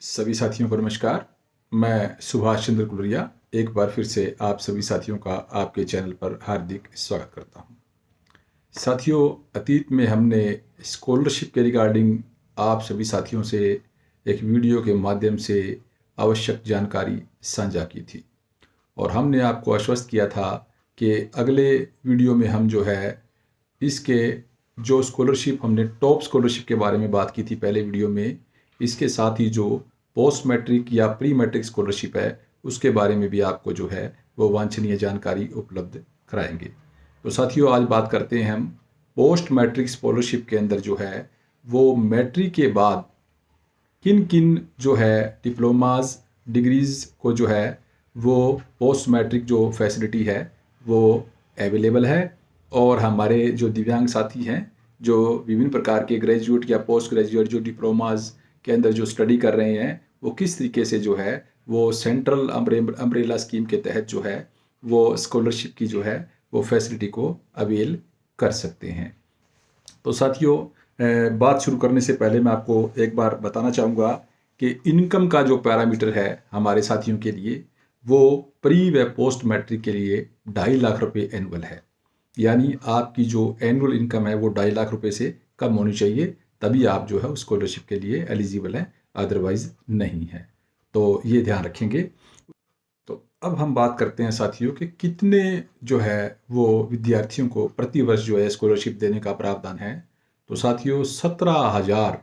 सभी साथियों को नमस्कार। मैं सुभाष चंद्र कुलरिया एक बार फिर से आप सभी साथियों का आपके चैनल पर हार्दिक स्वागत करता हूं। साथियों, अतीत में हमने स्कॉलरशिप के रिगार्डिंग आप सभी साथियों से एक वीडियो के माध्यम से आवश्यक जानकारी साझा की थी और हमने आपको आश्वस्त किया था कि अगले वीडियो में हम जो है इसके जो स्कॉलरशिप हमने टॉप स्कॉलरशिप के बारे में बात की थी पहले वीडियो में, इसके साथ ही जो पोस्ट मैट्रिक या प्री मैट्रिक स्कॉलरशिप है उसके बारे में भी आपको जो है वो वांछनीय जानकारी उपलब्ध कराएंगे। तो साथियों, आज बात करते हैं हम पोस्ट मैट्रिक स्कॉलरशिप के अंदर जो है वो मैट्रिक के बाद किन किन जो है डिप्लोमाज डिग्रीज़ को जो है वो पोस्ट मैट्रिक जो फैसिलिटी है वो अवेलेबल है। और हमारे जो दिव्यांग साथी हैं जो विभिन्न प्रकार के ग्रेजुएट या पोस्ट ग्रेजुएट जो डिप्लोमाज के अंदर जो स्टडी कर रहे हैं वो किस तरीके से जो है वो सेंट्रल अम्ब्रेला स्कीम के तहत जो है वो स्कॉलरशिप की जो है वो फैसिलिटी को अवेल कर सकते हैं। तो साथियों, बात शुरू करने से पहले मैं आपको एक बार बताना चाहूँगा कि इनकम का जो पैरामीटर है हमारे साथियों के लिए वो प्री व पोस्ट मैट्रिक के लिए 2.5 लाख रुपए एनुअल है। यानी आपकी जो एनुअल इनकम है वो 2.5 लाख रुपए से कम होनी चाहिए, तभी आप जो है स्कॉलरशिप के लिए एलिजिबल हैं, अदरवाइज नहीं है। तो ये ध्यान रखेंगे। तो अब हम बात करते हैं साथियों कि कितने जो है वो विद्यार्थियों को प्रति वर्ष जो है स्कॉलरशिप देने का प्रावधान है। तो साथियों, 17,000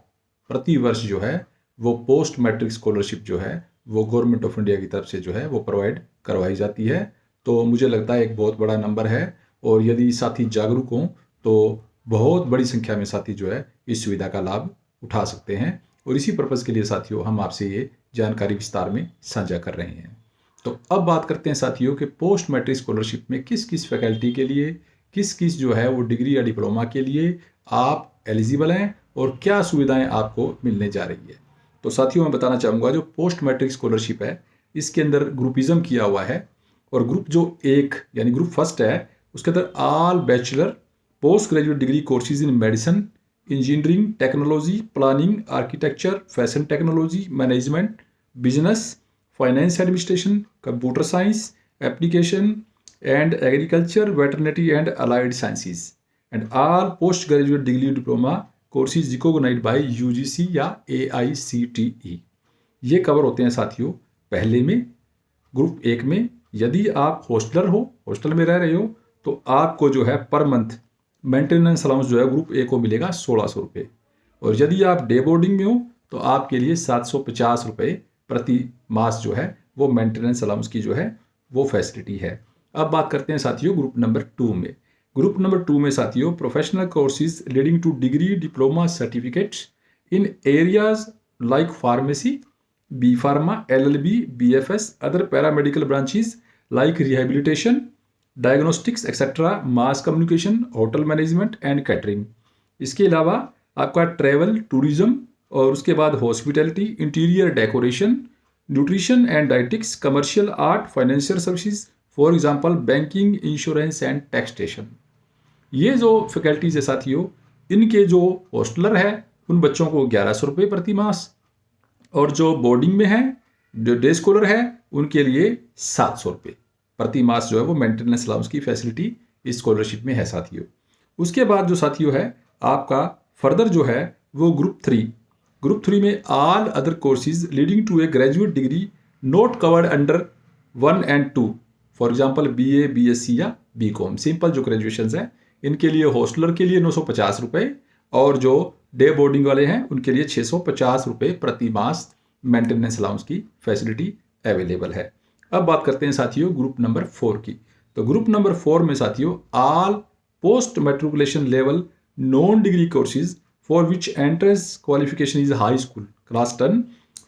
प्रति वर्ष जो है वो पोस्ट मैट्रिक स्कॉलरशिप जो है वो गवर्नमेंट ऑफ इंडिया की तरफ से जो है वो प्रोवाइड करवाई जाती है। तो मुझे लगता है एक बहुत बड़ा नंबर है और यदि साथी जागरूक हों तो बहुत बड़ी संख्या में साथी जो है इस सुविधा का लाभ उठा सकते हैं। और इसी पर्पज़ के लिए साथियों हम आपसे ये जानकारी विस्तार में साझा कर रहे हैं। तो अब बात करते हैं साथियों कि पोस्ट मैट्रिक स्कॉलरशिप में किस किस फैकल्टी के लिए किस किस जो है वो डिग्री या डिप्लोमा के लिए आप एलिजिबल हैं और क्या सुविधाएं आपको मिलने जा रही है। तो साथियों, मैं बताना चाहूँगा जो पोस्ट मैट्रिक स्कॉलरशिप है इसके अंदर ग्रुपिज़म किया हुआ है और ग्रुप जो एक यानी ग्रुप फर्स्ट है उसके अंदर all bachelor post graduate degree courses in medicine, engineering, technology, planning, architecture, fashion technology, management, business, finance administration, computer science, application and agriculture, veterinary and allied sciences and all post graduate degree diploma courses recognized by UGC या AICTE। ये cover होते हैं साथियों पहले में, group एक में। यदि आप हॉस्टल में रह रहे हो तो आपको जो है पर मंथ मेंटेनेंस अलाउंस जो है ग्रुप ए को मिलेगा 1600 रुपये और यदि आप डे बोर्डिंग में हो तो आपके लिए 750 रुपये प्रति मास जो है वो मेंटेनेंस अलाउंस की जो है वो फैसिलिटी है। अब बात करते हैं साथियों ग्रुप नंबर 2 में। ग्रुप नंबर 2 में साथियों professional courses leading to degree diploma certificates in areas like pharmacy, B pharma, LLB, BFS, other paramedical branches like rehabilitation, diagnostics etcetera, mass communication, hotel management and catering. इसके अलावा आपका travel tourism और उसके बाद hospitality, interior decoration, nutrition and dietetics, commercial art, financial services, for example banking, insurance and taxation. ये जो faculties है साथियों इनके जो हॉस्टलर है उन बच्चों को 1100 रुपये प्रति मास और जो बोर्डिंग में है जो डे स्कॉलर है उनके लिए 700 रुपये प्रति मास जो है वो मेंटेनेंस अलाउंस की फैसिलिटी इस स्कॉलरशिप में है साथियों। उसके बाद जो साथियों है आपका फर्दर जो है वो ग्रुप थ्री में all other courses leading to a graduate degree not covered under 1 and 2, for example BA, BSc या BCom, सिंपल जो ग्रेजुएशन है इनके लिए हॉस्टलर के लिए 950 रुपये और जो डे बोर्डिंग वाले हैं उनके लिए 650 रुपये प्रति मास मेंटेनेंस अलाउंस की फैसिलिटी अवेलेबल है। अब बात करते हैं साथियों ग्रुप नंबर 4 की। तो ग्रुप नंबर 4 में साथियों all post matriculation level non degree courses for which entrance qualification is high school class 10,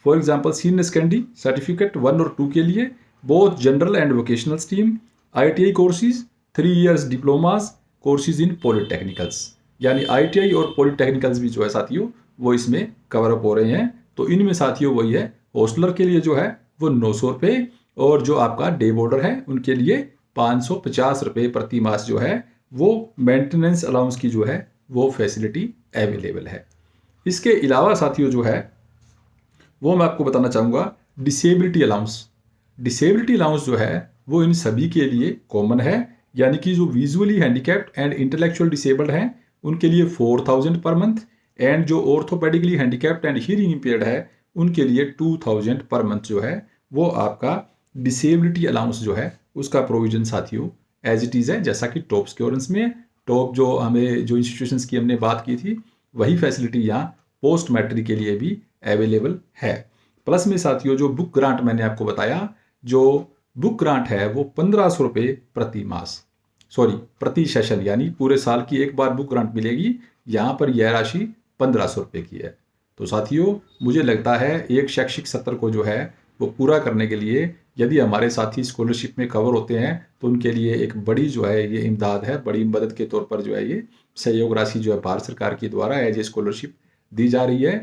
for example senior secondary certificate 1 और 2 के लिए both general and vocational stream, ITI courses, 3 years diplomas, courses in polytechnicals, यानी ITI और पॉलिटेक्निकल्स भी जो है साथियों वो इसमें कवर अप हो रहे हैं। तो इनमें साथियों वही है हॉस्टलर के लिए जो है वो 900 रुपये और जो आपका डे बोर्डर है उनके लिए 550 रुपये प्रति मास जो है वो मेंटेनेंस अलाउंस की जो है वो फैसिलिटी अवेलेबल है। इसके अलावा साथियों जो है वो मैं आपको बताना चाहूँगा डिसेबिलिटी अलाउंस। डिसेबिलिटी अलाउंस जो है वो इन सभी के लिए कॉमन है, यानी कि जो visually handicapped and intellectual disabled हैं उनके लिए 4000 पर मंथ, एंड जो orthopaedically handicapped and hearing impaired है उनके लिए 2000 पर मंथ जो है वो आपका डिसेबिलिटी अलाउंस जो है उसका प्रोविजन साथियों एज इट इज़ है, जैसा कि टॉप सिक्योरेंस में है। टॉप जो हमें जो इंस्टीट्यूशंस की हमने बात की थी वही फैसिलिटी यहाँ पोस्ट मैट्रिक के लिए भी अवेलेबल है। प्लस में साथियों जो बुक ग्रांट मैंने आपको बताया, जो बुक ग्रांट है वो 1500 रुपये प्रति मास, सॉरी प्रति सेशन, यानी पूरे साल की एक बार बुक ग्रांट मिलेगी। यहाँ पर यह राशि 1500 रुपये की है। तो साथियों मुझे लगता है एक शैक्षिक सत्र को जो है वो पूरा करने के लिए यदि हमारे साथी स्कॉलरशिप में कवर होते हैं तो उनके लिए एक बड़ी जो है ये इमदाद है, बड़ी मदद के तौर पर जो है ये सहयोग राशि जो है भारत सरकार के द्वारा एज ए स्कॉलरशिप दी जा रही है।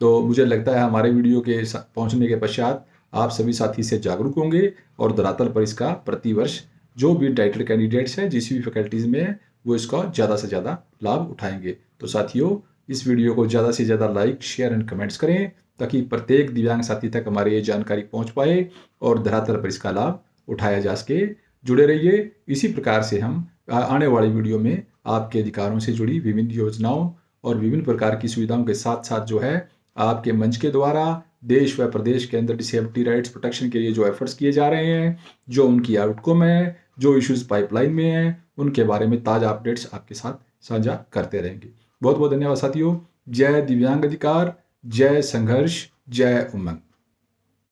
तो मुझे लगता है हमारे वीडियो के पहुंचने के पश्चात आप सभी साथी से जागरूक होंगे और धरातल पर इसका प्रतिवर्ष जो भी टाइटल कैंडिडेट्स हैं जिस भी फैकल्टीज़ में है वो इसका ज़्यादा से ज़्यादा लाभ उठाएंगे। तो साथियों इस वीडियो को ज़्यादा से ज़्यादा लाइक शेयर एंड कमेंट्स करें ताकि प्रत्येक दिव्यांग साथी तक हमारी ये जानकारी पहुंच पाए और धरातल पर इसका लाभ उठाया जा सके। जुड़े रहिए, इसी प्रकार से हम आने वाली वीडियो में आपके अधिकारों से जुड़ी विभिन्न योजनाओं और विभिन्न प्रकार की सुविधाओं के साथ साथ जो है आपके मंच के द्वारा देश व प्रदेश के अंदर डिसेबिलिटी राइट्स प्रोटेक्शन के लिए जो एफर्ट्स किए जा रहे हैं, जो उनकी आउटकम है, जो इश्यूज पाइपलाइन में हैं, उनके बारे में ताज़ा अपडेट्स आपके साथ साझा करते रहेंगे। बहुत बहुत धन्यवाद साथियों। जय दिव्यांग अधिकार, जय संघर्ष, जय उमंग।